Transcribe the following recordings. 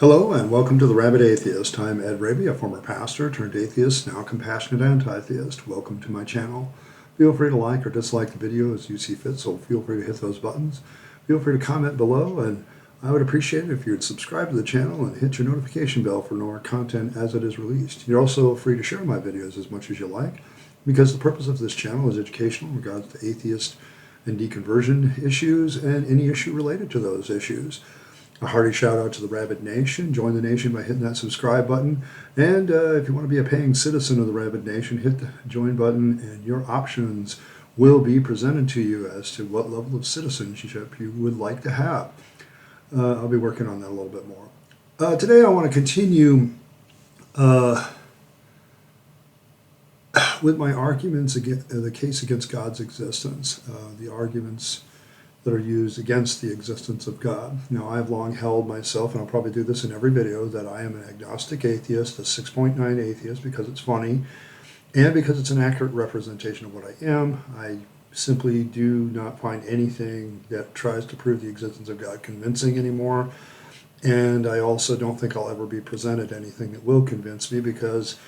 Hello and welcome to the Rabyd Atheist. I'm Ed Rabyd, a former pastor turned atheist, now compassionate anti-theist. Welcome to my channel. Feel free to like or dislike the video as you see fit, so feel free to hit those buttons. Feel free to comment below, and I would appreciate it if you would subscribe to the channel and hit your notification bell for more content as it is released. You're also free to share my videos as much as you like, because the purpose of this channel is educational in regards to atheist and deconversion issues and any issue related to those issues. A hearty shout out to the Rabyd Nation. Join the nation by hitting that subscribe button. And if you want to be a paying citizen of the Rabyd Nation, hit the join button and your options will be presented to you as to what level of citizenship you would like to have. I'll be working on that a little bit more. Today I want to continue with my arguments against the case against God's existence, the arguments that are used against the existence of God. Now, I've long held myself, and I'll probably do this in every video, that I am an agnostic atheist, a 6.9 atheist, because it's funny, and because it's an accurate representation of what I am. I simply do not find anything that tries to prove the existence of God convincing anymore, and I also don't think I'll ever be presented anything that will convince me, because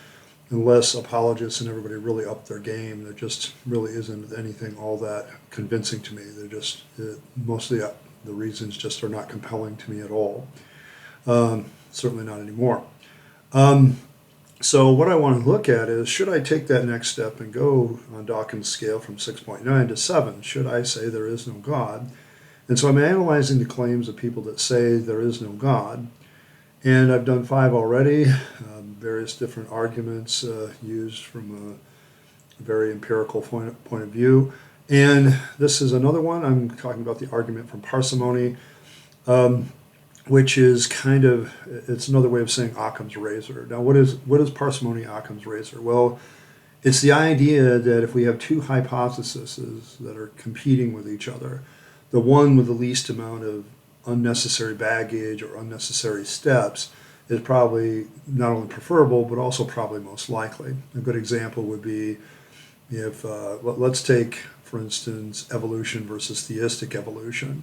unless apologists and everybody really up their game, there just really isn't anything all that convincing to me. They're just, mostly the reasons just are not compelling to me at all. Certainly not anymore. So what I want to look at is, should I take that next step and go on Dawkins' scale from 6.9 to 7? Should I say there is no God? And so I'm analyzing the claims of people that say there is no God. And I've done 5 already, various different arguments used from a very empirical point of view. And this is another one. I'm talking about the argument from Parsimony, which is kind of, it's another way of saying Occam's razor. Now, what is Parsimony Occam's razor? Well, it's the idea that if we have 2 hypotheses that are competing with each other, the one with the least amount of unnecessary baggage or unnecessary steps is probably not only preferable, but also probably most likely. A good example would be if, let's take, for instance, evolution versus theistic evolution.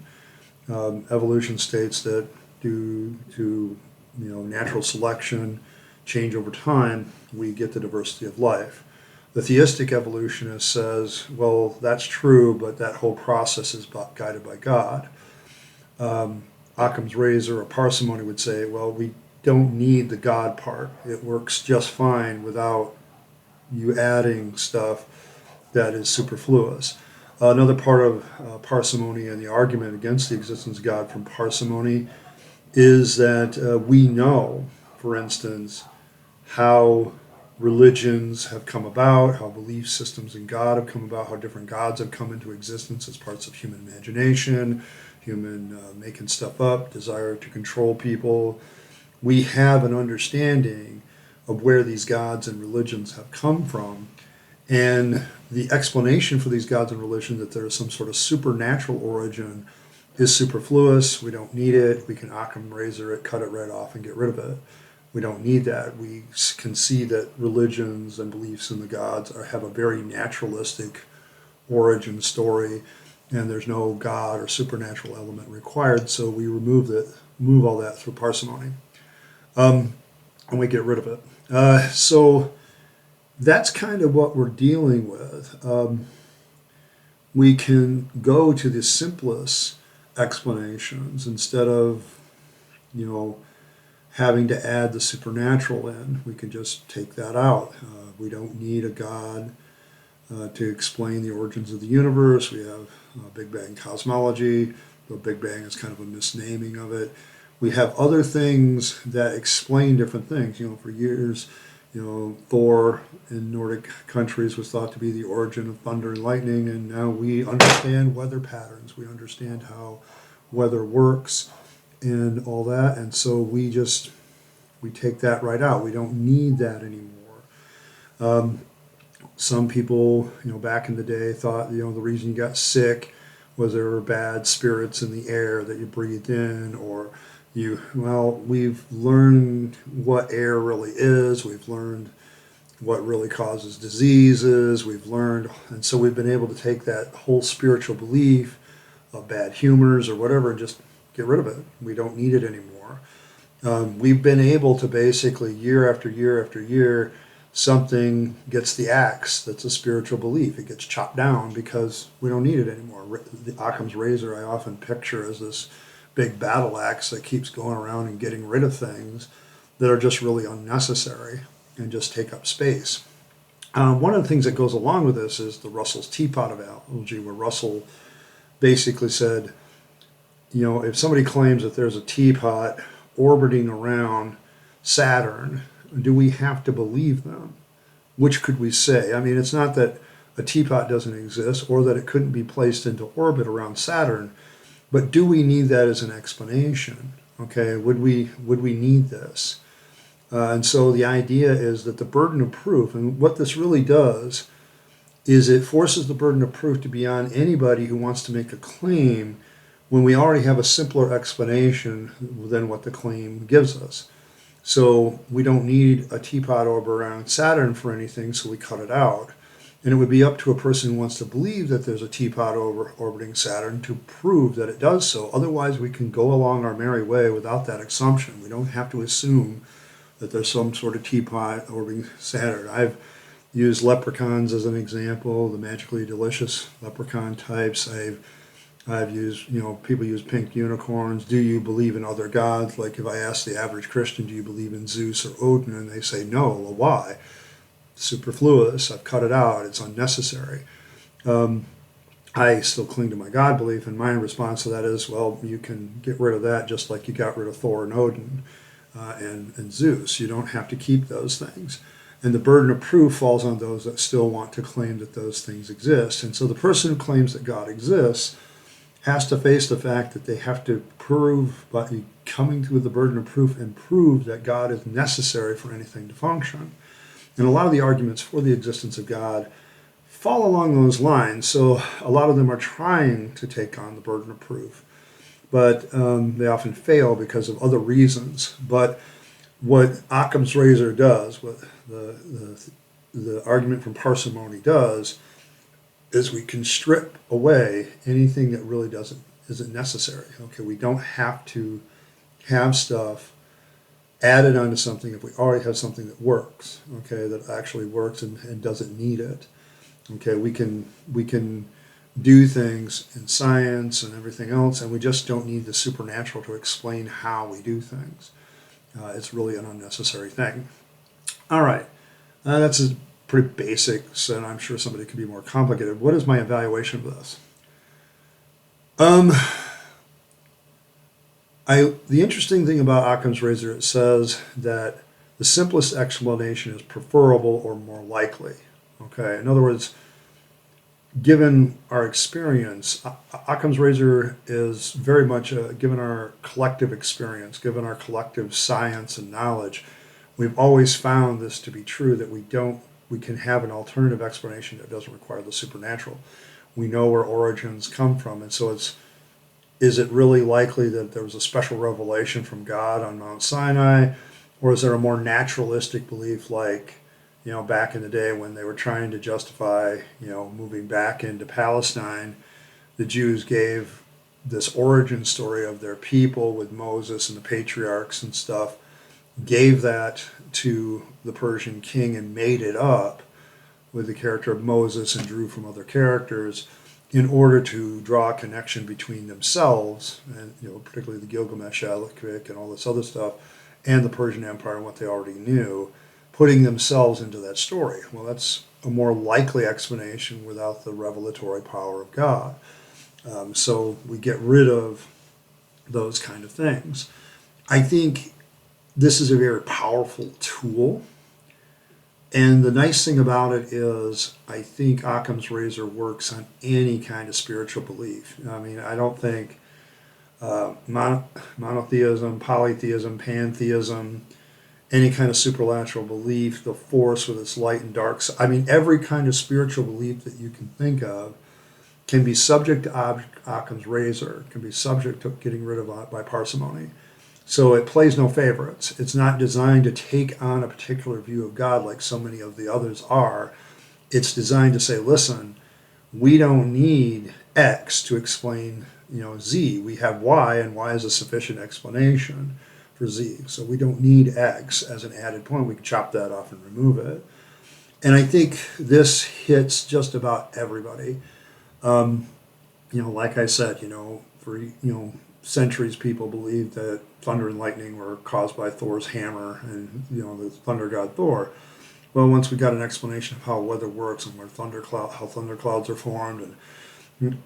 Evolution states that due to natural selection, change over time, we get the diversity of life. The theistic evolutionist says, well, that's true, but that whole process is guided by God. Occam's razor or Parsimony would say, well, we don't need the God part. It works just fine without you adding stuff that is superfluous. Another part of Parsimony and the argument against the existence of God from Parsimony is that we know, for instance, how religions have come about, how belief systems in God have come about, how different gods have come into existence as parts of human imagination, human making stuff up, desire to control people. We have an understanding of where these gods and religions have come from, and the explanation for these gods and religions, that there is some sort of supernatural origin, is superfluous. We don't need it. We can Occam razor it, cut it right off, and get rid of it. We don't need that. We can see that religions and beliefs in the gods have a very naturalistic origin story, and there's no God or supernatural element required, so we remove all that through Parsimony, and we get rid of it. So that's kind of what we're dealing with. We can go to the simplest explanations instead of, having to add the supernatural in. We can just take that out. We don't need a God to explain the origins of the universe. We have Big Bang cosmology. The Big Bang is kind of a misnaming of it. We have other things that explain different things. For years, Thor in Nordic countries was thought to be the origin of thunder and lightning, and now we understand weather patterns. We understand how weather works and all that, and so we take that right out. We don't need that anymore. Some people, back in the day thought, the reason you got sick was there were bad spirits in the air that you breathed in, or we've learned what air really is. We've learned what really causes diseases. We've learned, and so we've been able to take that whole spiritual belief of bad humors or whatever and just get rid of it. We don't need it anymore. We've been able to basically, year after year after year, something gets the axe that's a spiritual belief. It gets chopped down because we don't need it anymore. The Occam's razor I often picture as this big battle axe that keeps going around and getting rid of things that are just really unnecessary and just take up space. One of the things that goes along with this is the Russell's teapot analogy, where Russell basically said, if somebody claims that there's a teapot orbiting around Saturn, do we have to believe them? Which could we say? I mean, it's not that a teapot doesn't exist or that it couldn't be placed into orbit around Saturn, but do we need that as an explanation? Okay, would we need this? And so the idea is that the burden of proof, and what this really does is it forces the burden of proof to be on anybody who wants to make a claim when we already have a simpler explanation than what the claim gives us. So we don't need a teapot orb around Saturn for anything, so we cut it out. And it would be up to a person who wants to believe that there's a teapot orbiting Saturn to prove that it does so. Otherwise, we can go along our merry way without that assumption. We don't have to assume that there's some sort of teapot orbiting Saturn. I've used leprechauns as an example, the magically delicious leprechaun types. I've used, people use pink unicorns. Do you believe in other gods? Like if I ask the average Christian, do you believe in Zeus or Odin? And they say no. Well, why? Superfluous. I've cut it out. It's unnecessary. I still cling to my God belief, and my response to that is, well, you can get rid of that just like you got rid of Thor and Odin and Zeus. You don't have to keep those things. And the burden of proof falls on those that still want to claim that those things exist. And so the person who claims that God exists has to face the fact that they have to prove, by coming through the burden of proof, and prove that God is necessary for anything to function. And a lot of the arguments for the existence of God fall along those lines. So a lot of them are trying to take on the burden of proof, but they often fail because of other reasons. But what Occam's razor does, what the argument from Parsimony does, is we can strip away anything that really isn't necessary. Okay, we don't have to have stuff added onto something if we already have something that works. Okay, that actually works and doesn't need it. Okay, we can do things in science and everything else, and we just don't need the supernatural to explain how we do things. It's really an unnecessary thing. All right, that's a pretty basics, and I'm sure somebody could be more complicated. What is my evaluation of this? The interesting thing about Occam's razor, it says that the simplest explanation is preferable or more likely. Okay, in other words, given our experience, Occam's razor is very much given our collective experience, given our collective science and knowledge. We've always found this to be true, that we can have an alternative explanation that doesn't require the supernatural. We know where origins come from, and so is it really likely that there was a special revelation from God on Mount Sinai, or is there a more naturalistic belief like, back in the day when they were trying to justify, moving back into Palestine, the Jews gave this origin story of their people with Moses and the patriarchs and stuff, gave that to the Persian king and made it up with the character of Moses and drew from other characters in order to draw a connection between themselves and, particularly the Gilgamesh epic and all this other stuff, and the Persian Empire and what they already knew, putting themselves into that story. Well, that's a more likely explanation without the revelatory power of God. So we get rid of those kind of things. I think this is a very powerful tool. And the nice thing about it is I think Occam's razor works on any kind of spiritual belief. I mean, I don't think monotheism, polytheism, pantheism, any kind of supernatural belief, the force with its light and dark side. I mean, every kind of spiritual belief that you can think of can be subject to Occam's razor, can be subject to getting rid of by parsimony. So it plays no favorites. It's not designed to take on a particular view of God like so many of the others are. It's designed to say, listen, we don't need X to explain, Z. We have Y, and Y is a sufficient explanation for Z. So we don't need X as an added point. We can chop that off and remove it. And I think this hits just about everybody. Like I said, for, centuries people believed that thunder and lightning were caused by Thor's hammer and, the thunder god Thor. Well, once we got an explanation of how weather works and how thunderclouds are formed, and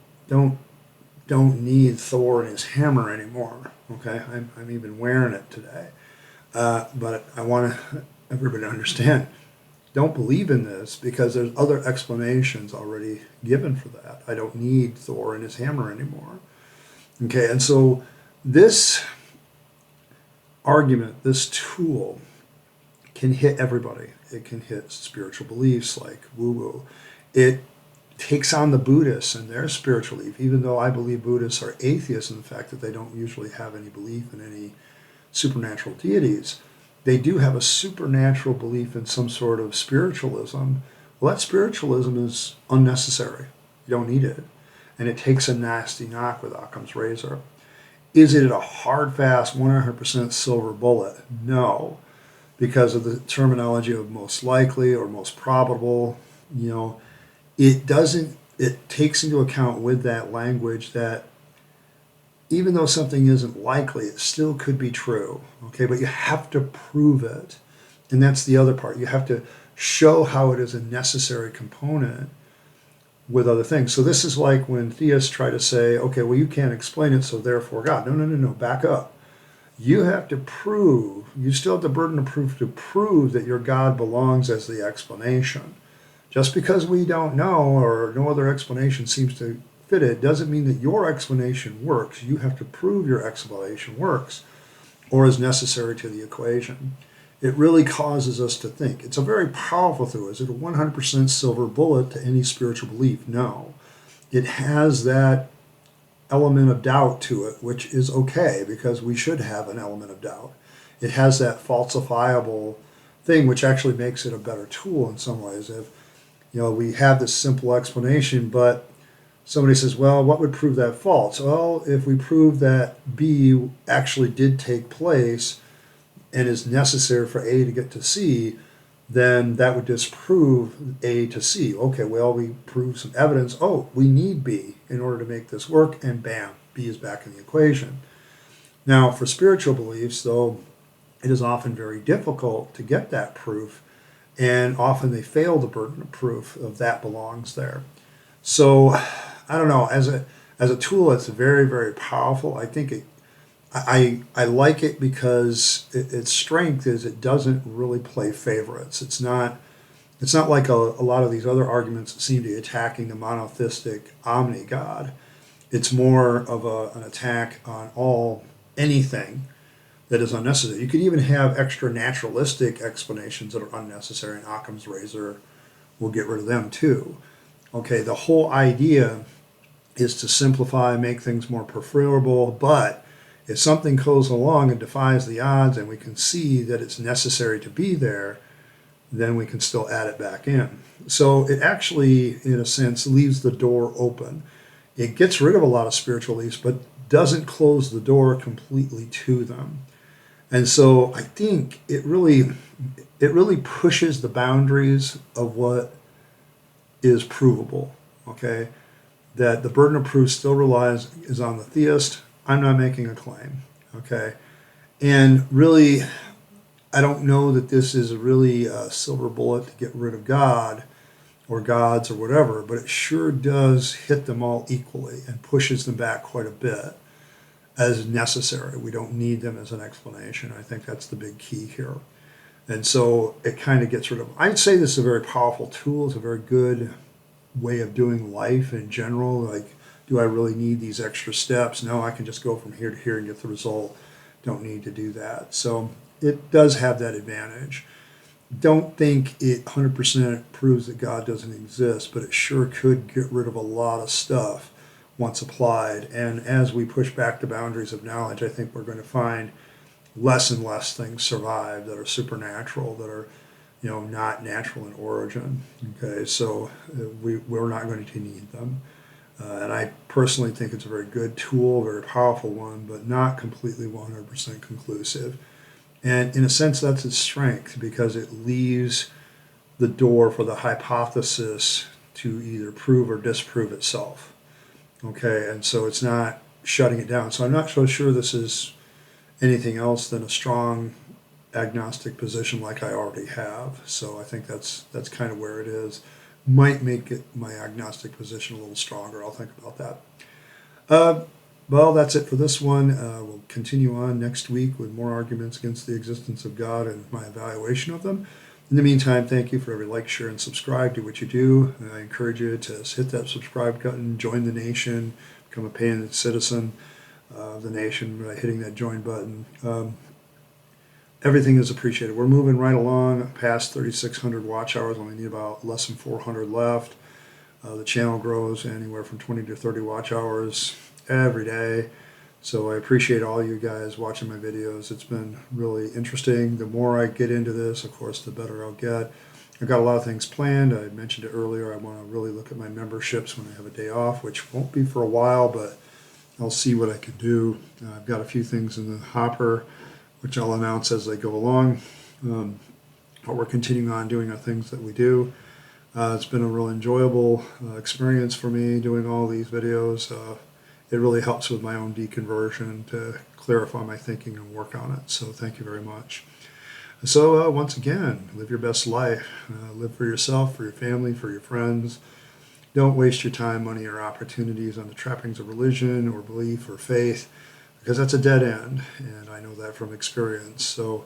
don't need Thor and his hammer anymore. Okay, I'm even wearing it today, but I want everybody to understand. Don't believe in this because there's other explanations already given for that. I don't need Thor and his hammer anymore. Okay, and so this argument, this tool, can hit everybody. It can hit spiritual beliefs like woo-woo. It takes on the Buddhists and their spiritual belief, even though I believe Buddhists are atheists in the fact that they don't usually have any belief in any supernatural deities. They do have a supernatural belief in some sort of spiritualism. Well, that spiritualism is unnecessary. You don't need it. And it takes a nasty knock with Occam's razor. Is it a hard, fast, 100% silver bullet? No. Because of the terminology of most likely or most probable, it takes into account with that language that even though something isn't likely, it still could be true, okay? But you have to prove it. And that's the other part. You have to show how it is a necessary component with other things. So this is like when theists try to say, okay, well, you can't explain it, so therefore God. No, back up. You have to prove, you still have the burden of proof to prove that your God belongs as the explanation. Just because we don't know or no other explanation seems to fit it doesn't mean that your explanation works. You have to prove your explanation works or is necessary to the equation. It really causes us to think. It's a very powerful tool. Is it a 100% silver bullet to any spiritual belief? No. It has that element of doubt to it, which is okay because we should have an element of doubt. It has that falsifiable thing, which actually makes it a better tool in some ways. If we have this simple explanation, but somebody says, well, what would prove that false? Well, if we prove that B actually did take place and is necessary for A to get to C, then that would disprove A to C. Okay, well, we prove some evidence. Oh, we need B in order to make this work, and bam, B is back in the equation. Now, for spiritual beliefs, though, it is often very difficult to get that proof, and often they fail the burden of proof of that belongs there. So, I don't know, as a tool, it's very, very powerful. I think I like it because its strength is it doesn't really play favorites. It's not like a lot of these other arguments that seem to be attacking the monotheistic omni-God. It's more of an attack on anything that is unnecessary. You could even have extra naturalistic explanations that are unnecessary, and Occam's razor will get rid of them too. Okay, the whole idea is to simplify, make things more preferable, but if something goes along and defies the odds and we can see that it's necessary to be there, then we can still add it back in. So it actually, in a sense, leaves the door open. It gets rid of a lot of spiritual beliefs, but doesn't close the door completely to them. And so I think it really pushes the boundaries of what is provable, okay? That the burden of proof still is on the theist. I'm not making a claim, okay? And really, I don't know that this is really a silver bullet to get rid of God or gods or whatever, but it sure does hit them all equally and pushes them back quite a bit as necessary. We don't need them as an explanation. I think that's the big key here. And so it kind of gets rid of them. I'd say this is a very powerful tool. It's a very good way of doing life in general. Like, do I really need these extra steps? No, I can just go from here to here and get the result. Don't need to do that. So it does have that advantage. Don't think it 100% proves that God doesn't exist, but it sure could get rid of a lot of stuff once applied. And as we push back the boundaries of knowledge, I think we're going to find less and less things survive that are supernatural, that are not natural in origin. Okay, so we're not going to need them. And I personally think it's a very good tool, a very powerful one, but not completely 100% conclusive. And in a sense, that's its strength, because it leaves the door for the hypothesis to either prove or disprove itself. Okay, and so it's not shutting it down. So I'm not so sure this is anything else than a strong agnostic position like I already have. So I think that's kind of where it is. Might make it my agnostic position a little stronger. I'll think about that. Well, that's it for this one. We'll continue on next week with more arguments against the existence of God and my evaluation of them. In the meantime, thank you for every like, share, and subscribe. Do what you do. I encourage you to hit that subscribe button, join the nation, become a paying citizen of the nation by hitting that join button. Everything is appreciated. We're moving right along past 3,600 watch hours. Only need about less than 400 left. The channel grows anywhere from 20 to 30 watch hours every day. So I appreciate all you guys watching my videos. It's been really interesting. The more I get into this, of course, the better I'll get. I've got a lot of things planned. I mentioned it earlier. I want to really look at my memberships when I have a day off, which won't be for a while, but I'll see what I can do. I've got a few things in the hopper, which I'll announce as they go along. But we're continuing on doing the things that we do. It's been a real enjoyable experience for me doing all these videos. It really helps with my own deconversion to clarify my thinking and work on it. So thank you very much. So once again, live your best life. Live for yourself, for your family, for your friends. Don't waste your time, money, or opportunities on the trappings of religion or belief or faith, because that's a dead end, and I know that from experience. So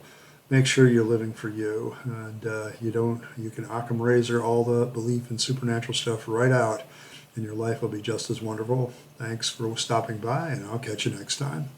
make sure you're living for you, and you can Occam razor all the belief and supernatural stuff right out, and your life will be just as wonderful. Thanks for stopping by, and I'll catch you next time.